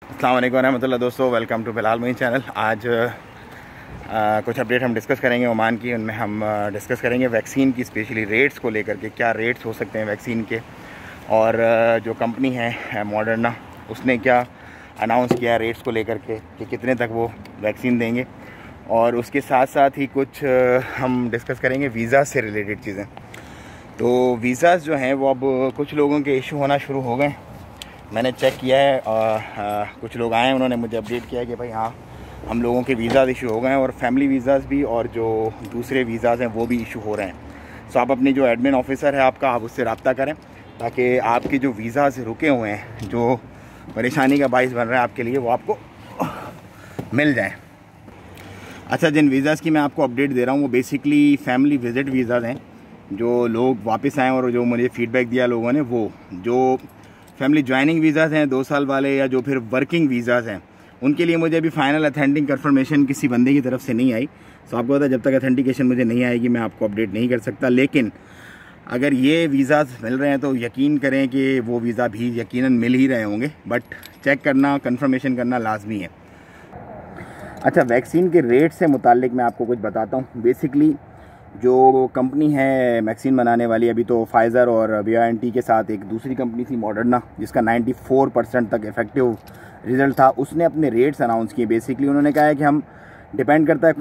अस्सलाम वालेकुम रहमतुल्लाह। दोस्तों, welcome to Bilal Moin channel. आज कुछ अपडेट हम डिस्कस करेंगे ओमान की। उनमें हम डिस्कस करेंगे वैक्सीन की, स्पेशली रेट्स को लेकर के, क्या रेट्स हो सकते हैं वैक्सीन के, और जो कंपनी है मॉडर्ना, उसने क्या अनाउंस किया रेट्स को लेकर के कि कितने तक वो वैक्सीन देंगे। और उसके साथ साथ ही कुछ हम डिस्कस करेंगे वीज़ा से रिलेटेड चीज़ें। तो वीज़ाज़ जो हैं वो अब कुछ लोगों के इशू होना शुरू हो गए। मैंने चेक किया है और कुछ लोग आए हैं, उन्होंने मुझे अपडेट किया है कि भाई हाँ, हम लोगों के वीज़ाज़ इशू हो गए हैं, और फैमिली वीज़ाज़ भी और जो दूसरे वीज़ाज़ हैं वो भी इशू हो रहे हैं। सो आप अपनी जो एडमिन ऑफिसर है आपका, आप उससे रब्ता करें ताकि आपके जो वीज़ाज़ रुके हुए हैं, जो परेशानी का बाइस बन रहा है आपके लिए, वो आपको मिल जाए। अच्छा, जिन वीज़ाज़ की मैं आपको अपडेट दे रहा हूँ वो बेसिकली फैमिली विज़िट वीज़ाज़ हैं। जो लोग वापस आए और जो मुझे फ़ीडबैक दिया लोगों ने, वो जो फैमिली ज्वाइनिंग वीज़ाज़ हैं 2 साल वाले, या जो फिर वर्किंग वीज़ाज़ हैं, उनके लिए मुझे अभी फाइनल अथेंटिक कन्फर्मेशन किसी बंदे की तरफ से नहीं आई। तो आपको पता है, जब तक अथेंटिकेशन मुझे नहीं आएगी मैं आपको अपडेट नहीं कर सकता। लेकिन अगर ये वीज़ाज़ मिल रहे हैं तो यकीन करें कि वो वीज़ा भी यकीनन मिल ही रहे होंगे, बट चेक करना, कन्फर्मेशन करना लाजमी है। अच्छा, वैक्सीन के रेट से मुताल्लिक मैं आपको कुछ बताता हूँ। बेसिकली जो कंपनी है वैक्सीन बनाने वाली, अभी तो फाइज़र और BioNTech के साथ एक दूसरी कंपनी थी मॉडर्ना, जिसका 94% तक इफेक्टिव रिज़ल्ट था, उसने अपने रेट्स अनाउंस किए। बेसिकली उन्होंने कहा है कि हम, डिपेंड करता है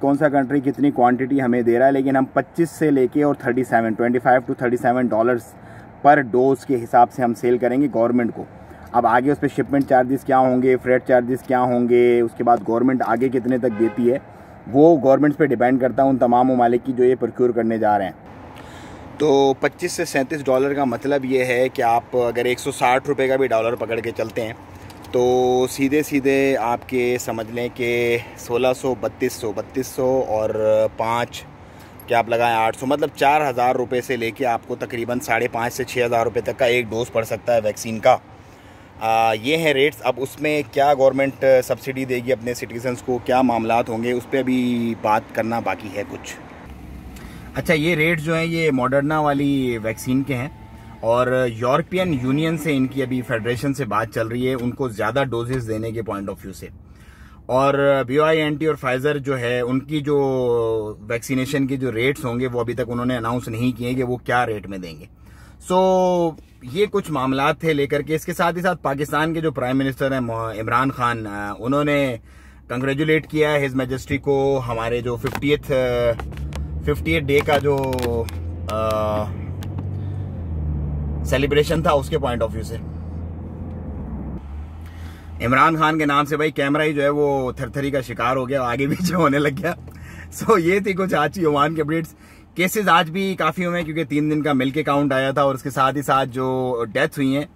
कौन सा कंट्री कितनी क्वांटिटी हमें दे रहा है, लेकिन हम 25 से लेके और 25 to $37 पर डोज के हिसाब से हम सेल करेंगे गवर्नमेंट को। अब आगे उस पर शिपमेंट चार्जेस क्या होंगे, फ्रेट चार्जेस क्या होंगे, उसके बाद गवर्नमेंट आगे कितने तक देती है, वो गवर्नमेंट पे डिपेंड करता है, उन तमाम ममालिक की जो ये प्रोक्योर करने जा रहे हैं। तो 25 से $37 का मतलब ये है कि आप अगर 160 रुपये का भी डॉलर पकड़ के चलते हैं तो सीधे सीधे आपके समझ लें कि 1600, 3200 और 5 क्या आप लगाएं 800, मतलब 4000 रुपये से लेके आपको तकरीबन 5,500 से 6,000 रुपये तक का एक डोज़ पड़ सकता है वैक्सीन का। ये हैं रेट्स। अब उसमें क्या गवर्नमेंट सब्सिडी देगी अपने सिटीजन्स को, क्या मामलात होंगे, उस पर अभी बात करना बाकी है कुछ। अच्छा, ये रेट्स जो हैं ये मॉडर्ना वाली वैक्सीन के हैं, और यूरोपियन यूनियन से इनकी अभी फेडरेशन से बात चल रही है उनको ज़्यादा डोजेस देने के पॉइंट ऑफ व्यू से। और BioNTech और फाइज़र जो है, उनकी जो वैक्सीनेशन के जो रेट्स होंगे वो अभी तक उन्होंने अनाउंस नहीं किए कि वो क्या रेट में देंगे। सो ये कुछ मामलात थे लेकर के। इसके साथ ही साथ पाकिस्तान के जो प्राइम मिनिस्टर हैं इमरान खान, उन्होंने कंग्रेचुलेट किया है हिज मैजेस्टी को हमारे जो 58th डे का जो सेलिब्रेशन था उसके पॉइंट ऑफ व्यू से। इमरान खान के नाम से भाई कैमरा ही जो है वो थरथरी का शिकार हो गया, आगे पीछे होने लग गया। सो ये थी कुछ आज की ओमान की अपडेट्स। केसेस आज भी काफ़ी हुए हैं क्योंकि 3 दिन का मिल के काउंट आया था, और उसके साथ ही साथ जो डेथ्स हुई हैं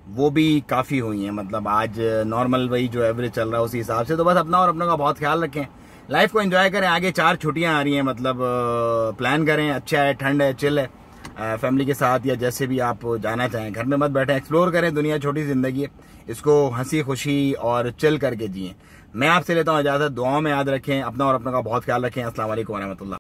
वो भी काफ़ी हुई हैं। मतलब आज नॉर्मल वही जो एवरेज चल रहा है उसी हिसाब से। तो बस अपना और अपनों का बहुत ख्याल रखें, लाइफ को एंजॉय करें। आगे 4 छुट्टियां आ रही हैं, मतलब प्लान करें, अच्छा है, ठंड है, चिल है, फैमिली के साथ या जैसे भी आप जाना चाहें। घर में मत बैठें, एक्सप्लोर करें, दुनिया छोटी ज़िंदगी है, इसको हंसी खुशी और चिल करके जिएं। मैं आपसे लेता हूँ इजाज़त, दुआओं में याद रखें, अपना और अपनों का बहुत ख्याल रखें। अस्सलाम वालेकुम रहमतुल्लाह।